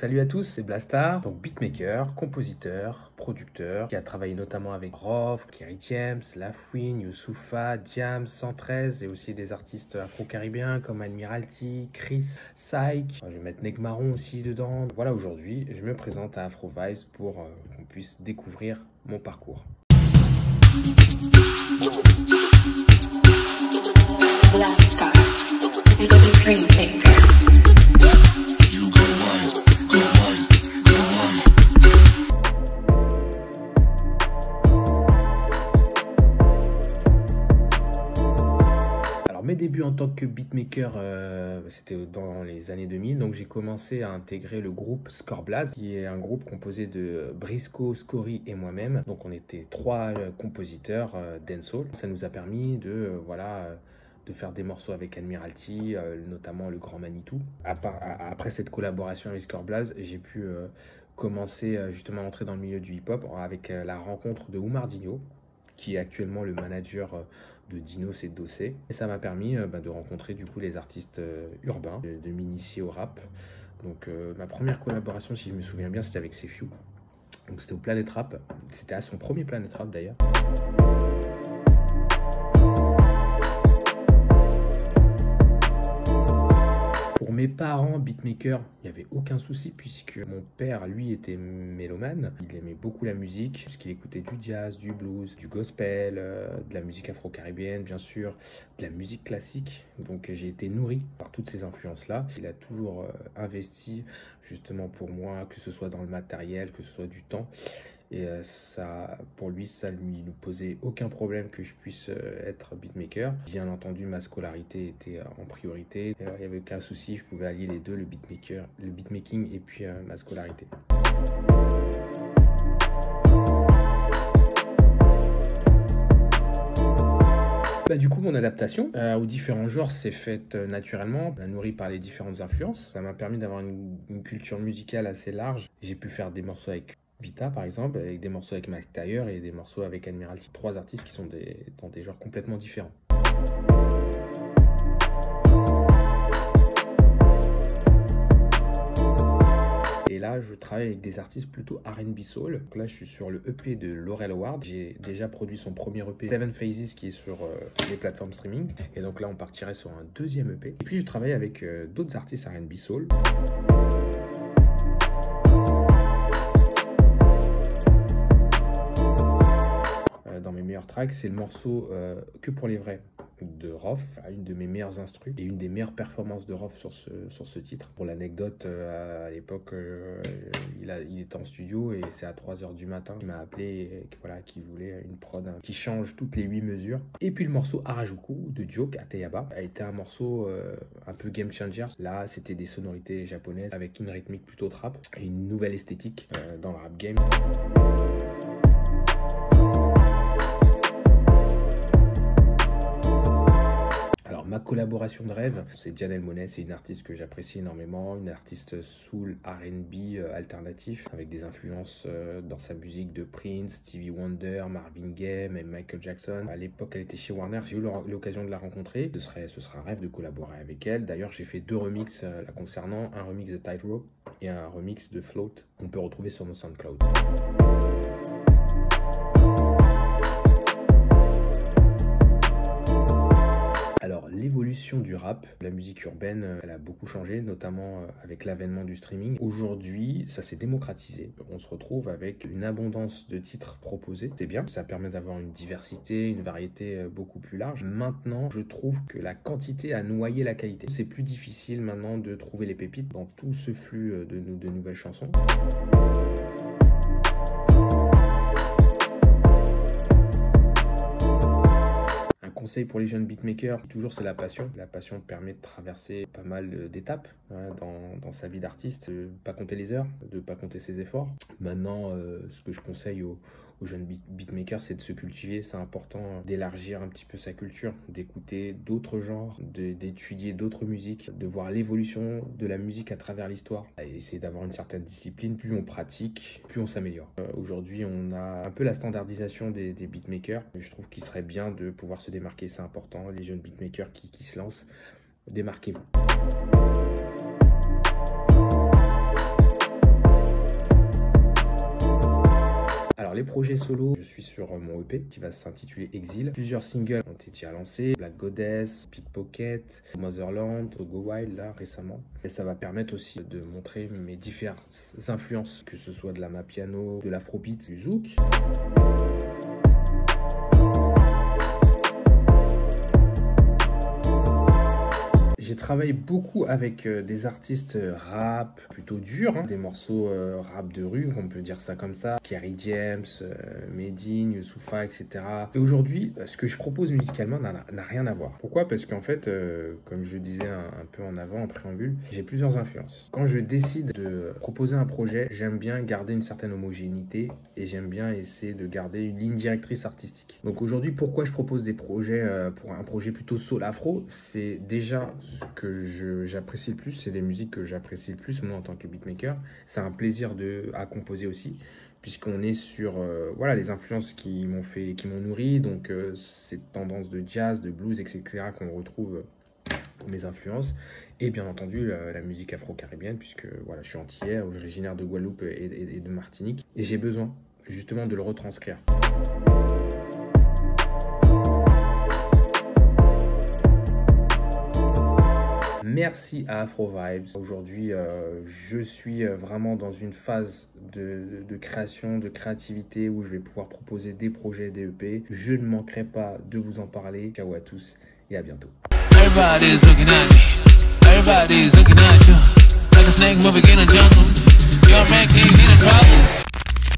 Salut à tous, c'est Blastar, donc beatmaker, compositeur, producteur, qui a travaillé notamment avec Rof, Kerry James, Lafouine, Youssoupha, Diams, 113 et aussi des artistes afro-caribéens comme Admiralty, Chris, Syke. Je vais mettre Negmaron aussi dedans. Voilà, aujourd'hui, je me présente à Afro Vibes pour qu'on puisse découvrir mon parcours. Blastar, the Dreammaker. Mes débuts en tant que beatmaker, c'était dans les années 2000, donc j'ai commencé à intégrer le groupe Scorblaze, qui est un groupe composé de Briscoe, Scory et moi-même. Donc on était trois compositeurs dancehall. Ça nous a permis de de faire des morceaux avec Admiralty, notamment le Grand Manitou. Après cette collaboration avec Scorblaze, j'ai pu commencer justement à entrer dans le milieu du hip-hop avec la rencontre de Oumar Digno, qui est actuellement le manager de Dinos et Dossé. Et ça m'a permis de rencontrer du coup les artistes urbains, de m'initier au rap. Donc ma première collaboration, si je me souviens bien, c'était avec Sefiu. Donc c'était au Planet Rap. C'était à son premier Planet Rap d'ailleurs. Pour mes parents beatmakers, il n'y avait aucun souci puisque mon père, lui, était mélomane. Il aimait beaucoup la musique, puisqu'il écoutait du jazz, du blues, du gospel, de la musique afro-caribéenne, bien sûr, de la musique classique. Donc j'ai été nourri par toutes ces influences-là. Il a toujours investi justement pour moi, que ce soit dans le matériel, que ce soit du temps. Et ça, pour lui, ça lui ne posait aucun problème que je puisse être beatmaker. Bien entendu, ma scolarité était en priorité. Il n'y avait aucun souci, je pouvais allier les deux, le beatmaking et puis ma scolarité. Du coup, mon adaptation aux différents genres s'est faite naturellement, nourrie par les différentes influences. Ça m'a permis d'avoir une culture musicale assez large. J'ai pu faire des morceaux avec Vita par exemple, avec des morceaux avec Mac Taylor et des morceaux avec Admiralty. Trois artistes qui sont dans des genres complètement différents. Et là, je travaille avec des artistes plutôt R&B soul. Donc là, je suis sur le EP de Laurel Howard. J'ai déjà produit son premier EP, Seven Phases, qui est sur les plateformes streaming. Et donc là, on partirait sur un deuxième EP. Et puis, je travaille avec d'autres artistes R&B soul. Dans mes meilleurs tracks, c'est le morceau Que pour les vrais de Rof, une de mes meilleures instrus et une des meilleures performances de Rof sur ce titre. Pour l'anecdote, à l'époque, il était en studio et c'est à 3 h du matin qu'il m'a appelé et qu'il voulait une prod qui change toutes les 8 mesures. Et puis le morceau Harajuku de Joke Ateyaba a été un morceau un peu game changer. Là, c'était des sonorités japonaises avec une rythmique plutôt trap et une nouvelle esthétique dans le rap game. Ma collaboration de rêve, c'est Janelle Monáe, c'est une artiste que j'apprécie énormément, une artiste soul R&B alternatif, avec des influences dans sa musique de Prince, Stevie Wonder, Marvin Gaye, même Michael Jackson. À l'époque, elle était chez Warner, j'ai eu l'occasion de la rencontrer. Ce sera un rêve de collaborer avec elle. D'ailleurs, j'ai fait 2 remixes la concernant, un remix de Tightrope et un remix de Float qu'on peut retrouver sur mon SoundCloud. Alors, l'évolution du rap, la musique urbaine, elle a beaucoup changé, notamment avec l'avènement du streaming. Aujourd'hui, ça s'est démocratisé. On se retrouve avec une abondance de titres proposés. C'est bien, ça permet d'avoir une diversité, une variété beaucoup plus large. Maintenant, je trouve que la quantité a noyé la qualité. C'est plus difficile maintenant de trouver les pépites dans tout ce flux de nouvelles chansons. Conseil pour les jeunes beatmakers, toujours c'est la passion. La passion permet de traverser pas mal d'étapes dans sa vie d'artiste, de pas compter les heures, de pas compter ses efforts. Maintenant, ce que je conseille aux jeunes beatmakers, c'est de se cultiver. C'est important d'élargir un petit peu sa culture, d'écouter d'autres genres, d'étudier d'autres musiques, de voir l'évolution de la musique à travers l'histoire. Et essayer d'avoir une certaine discipline. Plus on pratique, plus on s'améliore. Aujourd'hui, on a un peu la standardisation des beatmakers. Je trouve qu'il serait bien de pouvoir se démarquer. C'est important. Les jeunes beatmakers qui se lancent, démarquez-vous. les projets solo, je suis sur mon EP qui va s'intituler Exil. Plusieurs singles ont été déjà lancés, Black Goddess, Pickpocket, Motherland, Go Wild là récemment. Et ça va permettre aussi de montrer mes différentes influences, que ce soit de la mapiano, de l'afrobeat, du zouk. J'ai travaillé beaucoup avec des artistes rap plutôt durs, des morceaux rap de rue, on peut dire ça comme ça, Kerry James, Medine, Youssoufa, etc. Et aujourd'hui, ce que je propose musicalement n'a rien à voir. Pourquoi? Parce qu'en fait, comme je le disais un peu en avant, en préambule, j'ai plusieurs influences. Quand je décide de proposer un projet, j'aime bien garder une certaine homogénéité et j'aime bien essayer de garder une ligne directrice artistique. Donc aujourd'hui, pourquoi je propose des projets pour un projet plutôt soul afro? C'est déjà ce que j'apprécie le plus, c'est des musiques que j'apprécie le plus, moi en tant que beatmaker. C'est un plaisir à composer aussi, puisqu'on est sur voilà, les influences qui m'ont nourri, donc cette tendance de jazz, de blues, etc. qu'on retrouve dans mes influences, et bien entendu la musique afro-caribéenne, puisque voilà, je suis antillais, originaire de Guadeloupe et de Martinique, et j'ai besoin justement de le retranscrire. Merci à Afro Vibes. Aujourd'hui, je suis vraiment dans une phase de création, de créativité où je vais pouvoir proposer des projets, des EP. Je ne manquerai pas de vous en parler. Ciao à tous et à bientôt. Everybody's looking at me. Everybody's looking at you. Like a snake moving in a jungle. You're making